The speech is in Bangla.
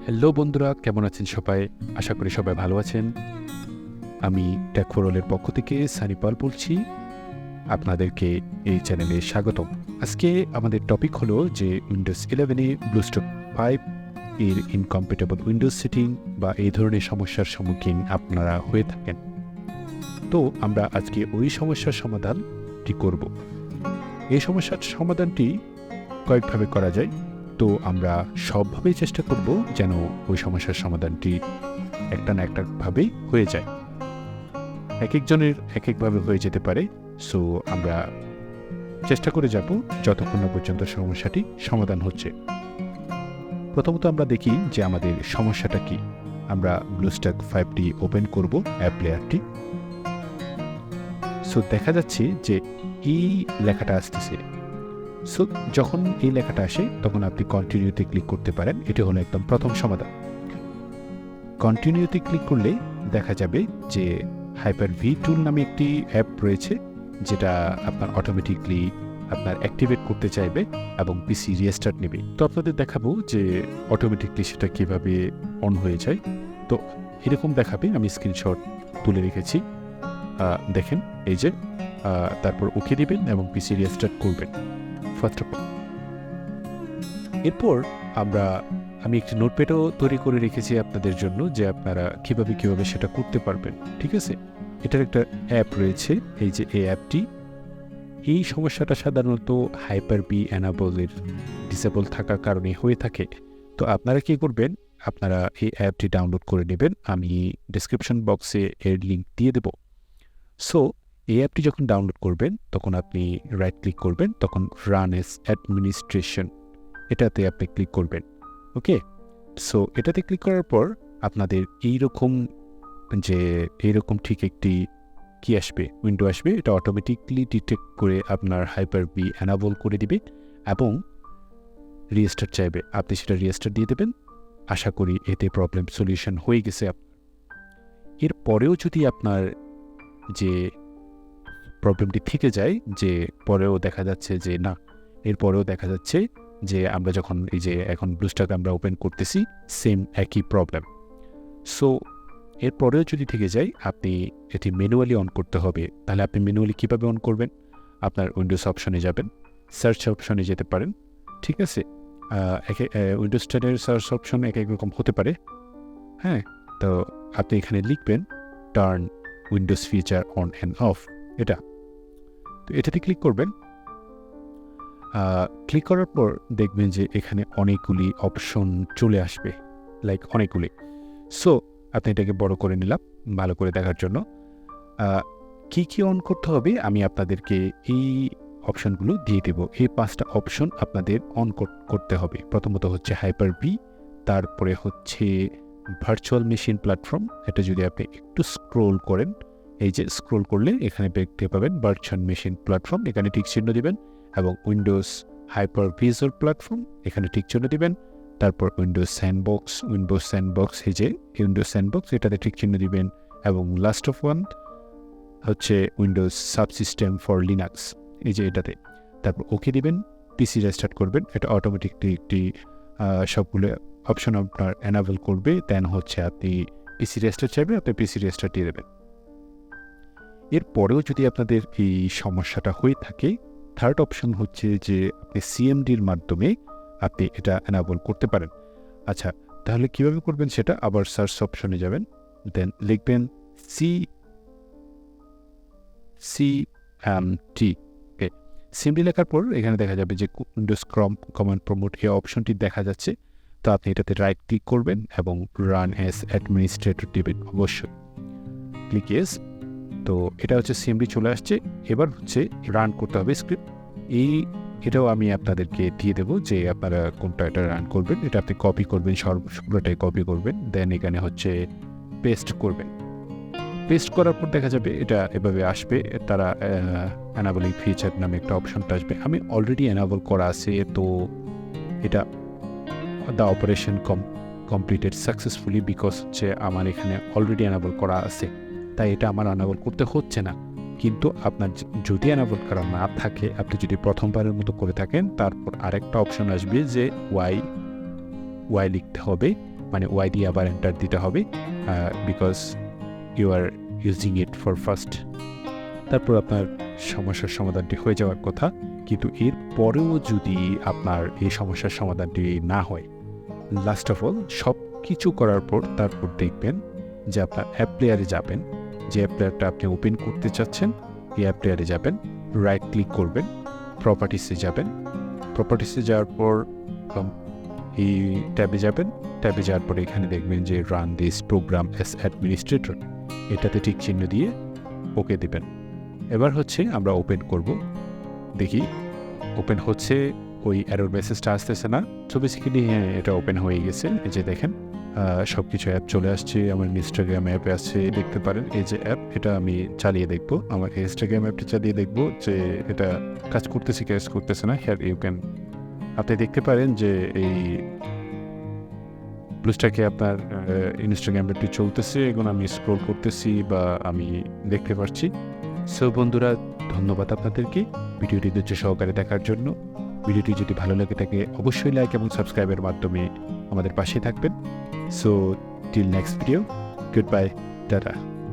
হ্যালো বন্ধুরা, কেমন আছেন সবাই? আশা করি সবাই ভালো আছেন। আমি টেক ফর অলের পক্ষ থেকে সানি পাল বলছি। আপনাদেরকে এই চ্যানেলে স্বাগতম। আজকে আমাদের টপিক হলো যে উইন্ডোজ 11-এ ব্লুস্ট্যাক 5 এর ইনকম্প্যাটেবল উইন্ডোজ সেটিং বা এই ধরনের সমস্যার সম্মুখীন আপনারা হয়ে থাকেন। তো আমরা আজকে ওই সমস্যার সমাধানটি করব। এই সমস্যার সমাধানটি কয়েকভাবে করা যায়। তো আমরা সবভাবেই চেষ্টা করব যেন ওই সমস্যার সমাধানটি একটা না একটাভাবেই হয়ে যায়। এক একজনের এক একভাবে হয়ে যেতে পারে। সো আমরা চেষ্টা করে যাব যতক্ষণ না পর্যন্ত সমস্যাটি সমাধান হচ্ছে। প্রথমত আমরা দেখি যে আমাদের সমস্যাটা কি। আমরা ব্লুস্ট্যাক 5টি ওপেন করব, অ্যাপ প্লেয়ারটি। সো দেখা যাচ্ছে যে এই লেখাটা আসতেছে। সো যখন এই লেখাটা আসে তখন আপনি কন্টিনিউতে ক্লিক করতে পারেন। এটি হলো একদম প্রথম সমাধান। কন্টিনিউতে ক্লিক করলে দেখা যাবে যে Hyper-V টুল নামে একটি অ্যাপ রয়েছে, যেটা আপনার অটোমেটিকলি আপনার অ্যাক্টিভেট করতে চাইবে এবং পিসি রিস্টার্ট নেবে। তো আপনাদের দেখাবো যে অটোমেটিকলি সেটা কিভাবে অন হয়ে যায়। তো এরকম দেখাবে, আমি স্ক্রিনশট তুলে রেখেছি। দেখেন এই যে, তারপর ওকে দিবেন এবং পিসি রিস্টার্ট করবেন ফার্স্ট অফ অল। এরপর আমি একটি নোটপ্যাডও তৈরি করে রেখেছি আপনাদের জন্য, যে আপনারা কিভাবে সেটা করতে পারবেন। ঠিক আছে, এটার একটা অ্যাপ রয়েছে, এই যে এই অ্যাপটি। এই সমস্যাটা সাধারণত Hyper-V এনাবলের ডিসেবল থাকার কারণে হয়ে থাকে। তো আপনারা কি করবেন, আপনারা এই অ্যাপটি ডাউনলোড করে নেবেন। আমি ডেসক্রিপশন বক্সে এর লিঙ্ক দিয়ে দেব। সো এই অ্যাপটি যখন ডাউনলোড করবেন তখন আপনি রাইট ক্লিক করবেন, তখন রান এস অ্যাডমিনিস্ট্রেশন এটাতে আপনি ক্লিক করবেন। ওকে, সো এটাতে ক্লিক করার পর আপনাদের এইরকম ঠিক একটি কি আসবে, উইন্ডো আসবে। এটা অটোমেটিকলি ডিটেক্ট করে আপনার Hyper-V এনাবল করে দিবে এবং রিস্টার্ট চাইবে। আপনি সেটা রিস্টার্ট দিয়ে দেবেন। আশা করি এতে প্রবলেম সলিউশন হয়ে গেছে। এরপরেও যদি আপনার যে প্রবলেমটি থেকে যায়, যে পরেও দেখা যাচ্ছে যে না, এরপরেও দেখা যাচ্ছে যে আমরা যখন এই যে এখন ব্লুস্ট্যাক আমরা ওপেন করতেছি, সেম একই প্রবলেম। সো এরপরেও যদি থেকে যায়, আপনি এটি ম্যানুয়ালি অন করতে হবে। তাহলে আপনি ম্যানুয়ালি কীভাবে অন করবেন? আপনার উইন্ডোজ অপশনে যাবেন, সার্চ অপশনে যেতে পারেন। ঠিক আছে, উইন্ডোজ 10-এর সার্চ অপশন এক এক রকম হতে পারে। হ্যাঁ, তো আপনি এখানে লিখবেন turn Windows feature on and of. তো এটাতে ক্লিক করবেন। ক্লিক করার পর দেখবেন যে এখানে অনেকগুলি অপশন চলে আসবে, লাইক অনেকগুলি। সো আপনি এটাকে বড় করে নিলাম ভালো করে দেখার জন্য। কি অন করতে হবে আমি আপনাদেরকে এই অপশনগুলো দিয়ে দেব। এই 5টা অপশন আপনাদের অন করতে হবে। প্রথমত হচ্ছে Hyper-V, তারপরে হচ্ছে ভার্চুয়াল মেশিন প্ল্যাটফর্ম। এটা যদি আপনি একটু স্ক্রোল করেন, এই যে স্ক্রোল করলে এখানে দেখতে পাবেন ভার্চুয়াল মেশিন প্ল্যাটফর্ম, এখানে টিক চিহ্ন দিবেন। এবং উইন্ডোজ হাইপার-ভিজুয়াল প্ল্যাটফর্ম, এখানে টিক চিহ্ন দিবেন। তারপর উইন্ডোজ স্যান্ডবক্স, এই যে উইন্ডোজ স্যান্ডবক্স, এটাতে টিক চিহ্ন দিবেন। এবং লাস্ট অফ ওয়ান হচ্ছে উইন্ডোজ সাবসিস্টেম ফর লিনাক্স, এই যে এটাতে। তারপর ওকে দিবেন, পিসি রেস্টার্ট করবেন। এটা অটোমেটিকলি একটি সবগুলো অপশন আপনার এনাবেল করবে। দেন হচ্ছে আপনি পিসি রেস্টার্ট চাইবে, আপনি পিসি রেস্টার্ট দিয়ে দেবেন। এরপরেও যদি আপনাদের এই সমস্যাটা হয়ে থাকে, থার্ড অপশন হচ্ছে যে আপনি সিএমডির মাধ্যমে আপনি এটা এনাবল করতে পারেন। আচ্ছা, তাহলে কিভাবে করবেন সেটা? আবার সার্চ অপশনে যাবেন, দেন লিখবেন সিএমডি। ওকে, সিএমডি লেখার পর এখানে দেখা যাবে যে উইন্ডোজ কমান্ড প্রমোট এই অপশনটি দেখা যাচ্ছে। তো আপনি এটাতে রাইট ক্লিক করবেন এবং রান অ্যাজ অ্যাডমিনিস্ট্রেটর দিবেন অবশ্যই। Click yes. তো এটা হচ্ছে সিএমডি চলে আসছে। এবার হচ্ছে রান করতে হবে স্ক্রিপ্ট। এটাও আমি আপনাদেরকে দিয়ে দেবো যে আপনারা কোনটা এটা রান করবেন। এটা আপনি কপি করবেন, সবগুলোটাই কপি করবেন। দেন এখানে হচ্ছে পেস্ট করবেন। পেস্ট করার পর দেখা যাবে এটা এভাবে আসবে। তারা এনাবলিং ফিচার নামে একটা অপশনটা আসবে। আমি অলরেডি এনাবল করা আছে, তো এটা the operation completed successfully, because হচ্ছে আমার এখানে অলরেডি এনাবল করা আছে, তাই এটা আমার এনাবল করতে হচ্ছে না। কিন্তু আপনার যদি এনাবল করা না থাকে, আপনি যদি প্রথমবারের মতো করে থাকেন, তারপর আরেকটা অপশন আসবে যে ওয়াই লিখতে হবে মানে ওয়াই দিয়ে আবার এন্টার দিতে হবে, because you are using it for first. তারপর আপনার সমস্যার সমাধানটি হয়ে যাওয়ার কথা, কিন্তু এর পরেও যদি আপনার এই সমস্যার সমাধানটি না হয়, লাস্ট অফ অল সব কিছু করার পর তারপর দেখবেন যে আপনার অ্যাপ প্লেয়ারে যাবেন, যে অ্যাপ প্লেয়ারটা আপনি ওপেন করতে চাচ্ছেন এই অ্যাপ প্লেয়ারে যাবেন, রাইট ক্লিক করবেন, প্রপার্টিসে যাবেন, প্রপার্টিসে যাওয়ার পর এই ট্যাবে যাবেন, ট্যাবে যাওয়ার পর এখানে দেখবেন যে run this program as administrator, এটাতে ঠিক চিহ্ন দিয়ে ওকে দেবেন। এবার হচ্ছে আমরা ওপেন করব, দেখি ওপেন হচ্ছে, ওই এরর মেসেজটা আসতেছে না। সো বেসিক্যালি হ্যাঁ, এটা ওপেন হয়ে গেছে। এই যে দেখেন সব কিছু অ্যাপ চলে আসছে, আমার ইনস্টাগ্রাম অ্যাপে আছে, দেখতে পারেন এই যে অ্যাপ, এটা আমি চালিয়ে দেখবো, আমার ইনস্টাগ্রাম অ্যাপটা চালিয়ে দেখবো যে এটা কাজ করতেছে না। হিয়ার ইউ ক্যান, আপনি দেখতে পারেন যে এই ব্লুস্ট্যাকে আপনার ইনস্টাগ্রাম অ্যাপটি চলতেছে, এখন আমি স্ক্রল করতেছি বা আমি দেখতে পাচ্ছি। সো বন্ধুরা, ধন্যবাদ আপনাদেরকে ভিডিওটি ধৈর্য সহকারে দেখার জন্য। ভিডিওটি যদি ভালো লাগে থাকে অবশ্যই লাইক এবং সাবস্ক্রাইবের মাধ্যমে আমাদের পাশে থাকবেন। So till next video, good bye, tata.